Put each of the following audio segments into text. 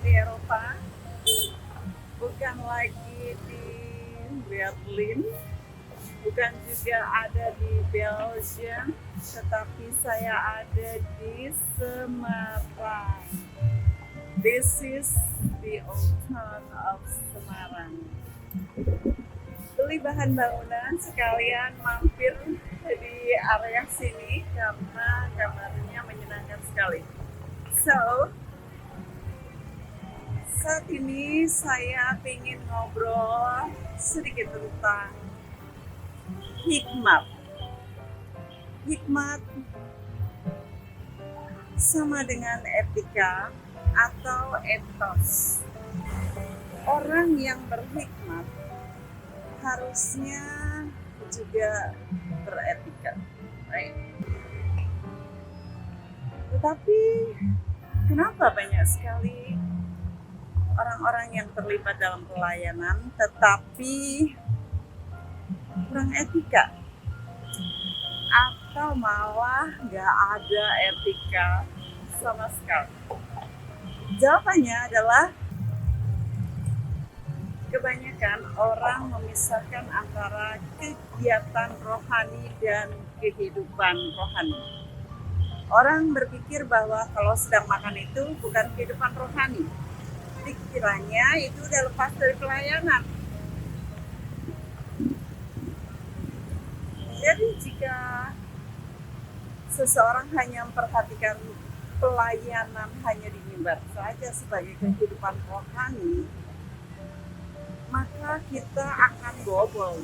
di Eropa, bukan lagi di Berlin, bukan juga ada di Belgium, tetapi saya ada di Semarang. This is the old town of Semarang. Beli bahan bangunan sekalian mampir di area sini karena kamarnya menyenangkan sekali. So, saat ini saya ingin ngobrol sedikit tentang hikmat. Hikmat sama dengan etika atau etos. Orang yang berhikmat harusnya juga beretika, right? Tetapi kenapa banyak sekali orang-orang yang terlibat dalam pelayanan tetapi kurang etika atau malah nggak ada etika sama sekali? Jawabannya adalah kebanyakan orang memisahkan antara kegiatan rohani dan kehidupan rohani. Orang berpikir bahwa kalau sedang makan itu bukan kehidupan rohani. Pikirannya itu udah lepas dari pelayanan. Jadi jika seseorang hanya memperhatikan pelayanan hanya di mimbar saja sebagai kehidupan rohani, maka kita akan bobol.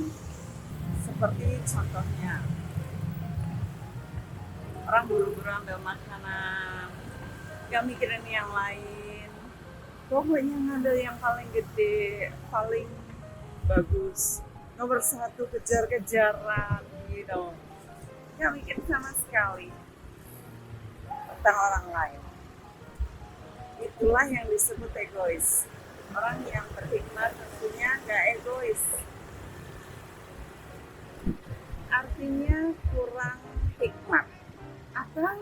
Seperti contohnya, orang buru-buru ambil makanan, gak mikirin yang lain, pokoknya ngambil yang paling gede, paling bagus, nomor satu, kejar-kejaran, gitu. Gak mikir sama sekali tentang orang lain. Itulah yang disebut egois. Orang yang berhikmat tentunya gak egois. Artinya kurang hikmat atau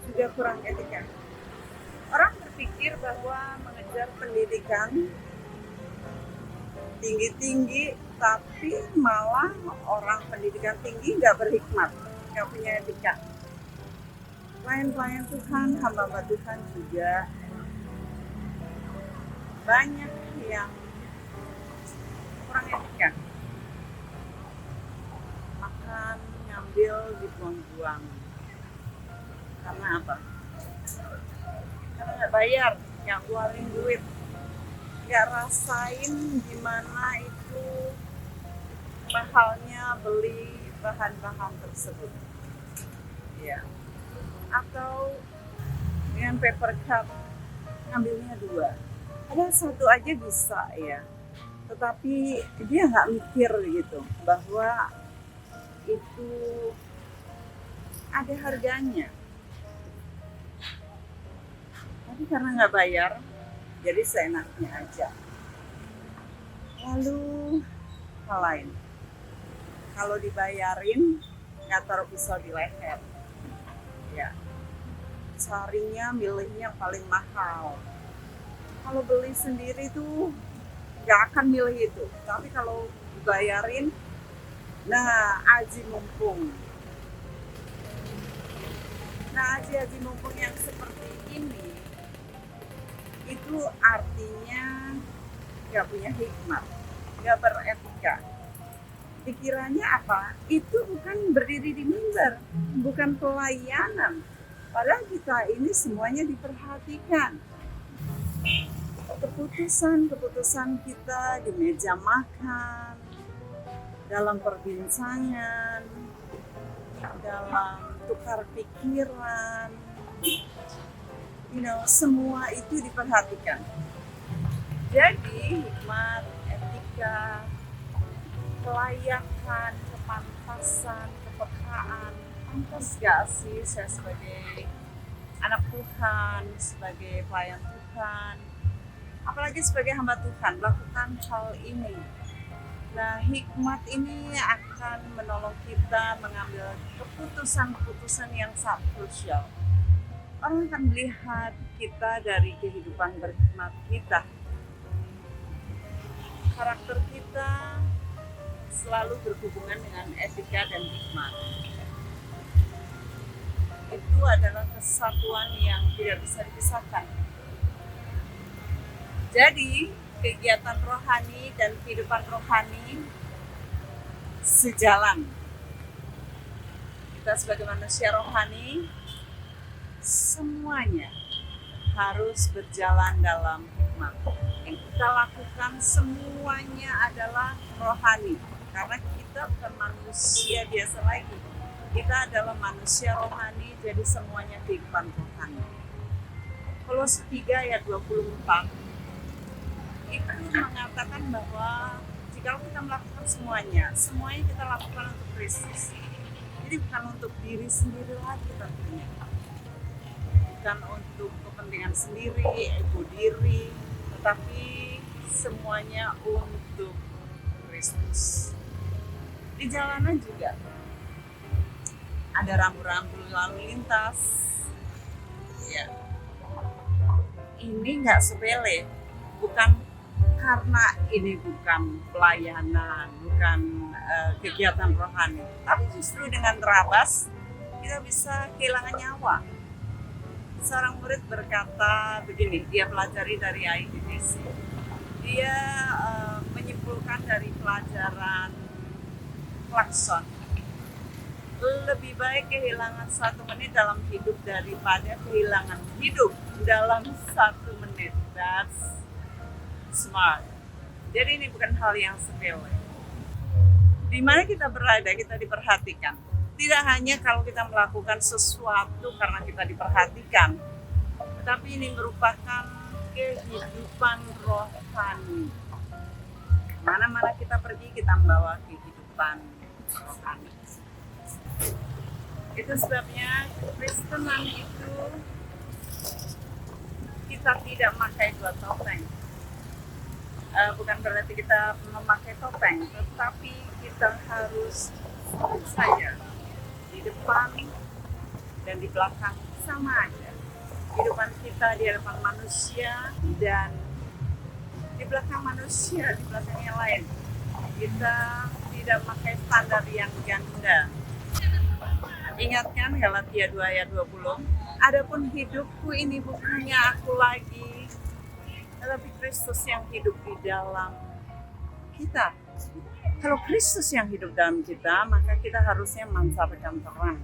juga kurang etika. Orang berpikir bahwa mengejar pendidikan tinggi-tinggi, tapi malah orang pendidikan tinggi gak berhikmat, gak punya etika. Pelayan-pelayan Tuhan, hamba-hamba Tuhan juga banyak yang kurang etika. Makan, ngambil, dibuang-buang. Karena apa? Karena nggak bayar, nggak keluarin duit, nggak rasain gimana itu mahalnya beli bahan-bahan tersebut. Ya. Atau dengan paper cup ngambilnya 2. Ada satu aja bisa ya, tetapi dia nggak mikir gitu bahwa itu ada harganya. Tapi karena nggak bayar, jadi seenaknya aja. Lalu hal lain, kalau dibayarin nggak taruh pisau di leher, ya carinya milihnya paling mahal. Kalau beli sendiri tuh nggak akan milih itu, tapi kalau dibayarin, nah aji mumpung. Nah aji mumpung yang seperti ini, itu artinya nggak punya hikmat, nggak beretika. Pikirannya apa? Itu bukan berdiri di mimbar, bukan pelayanan. Padahal kita ini semuanya diperhatikan. Keputusan kita di meja makan, dalam perbincangan, dalam tukar pikiran, semua itu diperhatikan. Jadi hikmat, etika, kelayakan, kepantasan, kepekaan, pantas gak sih saya sebagai anak Tuhan, sebagai pelayan Tuhan, apalagi sebagai hamba Tuhan, lakukan hal ini. Nah, hikmat ini akan menolong kita mengambil keputusan-keputusan yang sangat krusial. Orang akan melihat kita dari kehidupan berhikmat kita. Karakter kita selalu berhubungan dengan etika dan hikmat. Itu adalah kesatuan yang tidak bisa dipisahkan. Jadi, kegiatan rohani dan kehidupan rohani sejalan. Kita sebagai manusia rohani, semuanya harus berjalan dalam hikmat. Yang kita lakukan semuanya adalah rohani. Karena kita bukan manusia biasa lagi. Kita adalah manusia rohani, jadi semuanya kehidupan rohani. Kolose 3 ayat 24 itu mengatakan bahwa jika kita melakukan semuanya kita lakukan untuk Kristus. Jadi bukan untuk diri sendiri lagi tentunya. Bukan untuk kepentingan sendiri, ego diri, tetapi semuanya untuk Kristus. Di jalanan juga ada rambu-rambu lalu lintas. Ya, ini nggak sepele, bukan karena ini bukan pelayanan, bukan kegiatan rohani, tapi justru dengan terabas kita bisa kehilangan nyawa. Seorang murid berkata begini, dia pelajari dari IDTC. Dia menyimpulkan dari pelajaran klakson, lebih baik kehilangan 1 menit dalam hidup daripada kehilangan hidup dalam 1 menit. That's smart. Jadi ini bukan hal yang sepele. Di mana kita berada, kita diperhatikan. Tidak hanya kalau kita melakukan sesuatu karena kita diperhatikan, tetapi ini merupakan kehidupan rohani. Mana-mana kita pergi, kita membawa kehidupan rohani. Itu sebabnya Kristenan itu kita tidak memakai 2 topeng. Bukan berarti kita memakai topeng, tetapi kita harus saja di depan dan di belakang sama aja. Kehidupan kita di hadapan manusia dan di belakang manusia, di belakang yang lain. Kita tidak memakai standar yang ganda. Ingatkan Galatia 2 ayat 20, adapun hidupku ini bukannya aku lagi, tetapi Kristus yang hidup di dalam kita. Kalau Kristus yang hidup dalam kita, maka kita harusnya memancarkan terang.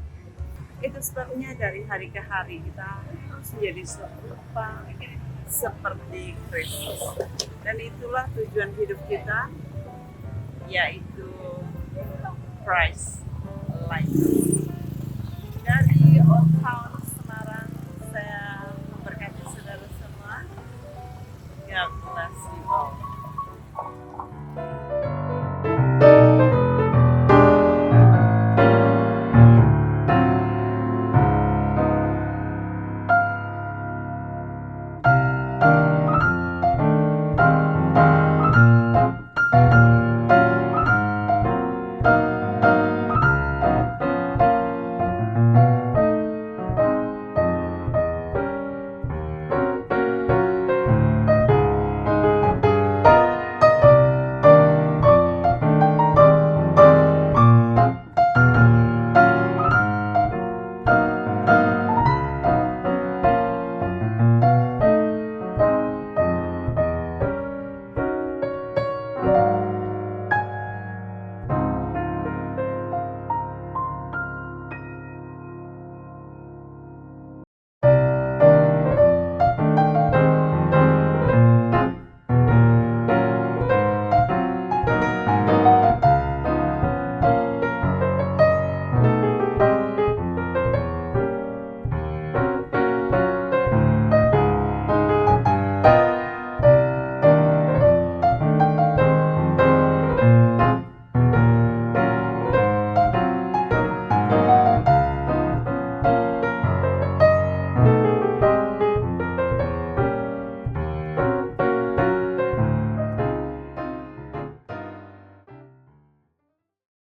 Itu sebabnya dari hari ke hari kita harus menjadi serupa seperti Kristus. Dan itulah tujuan hidup kita, yaitu Christ likeness. Dari Old Town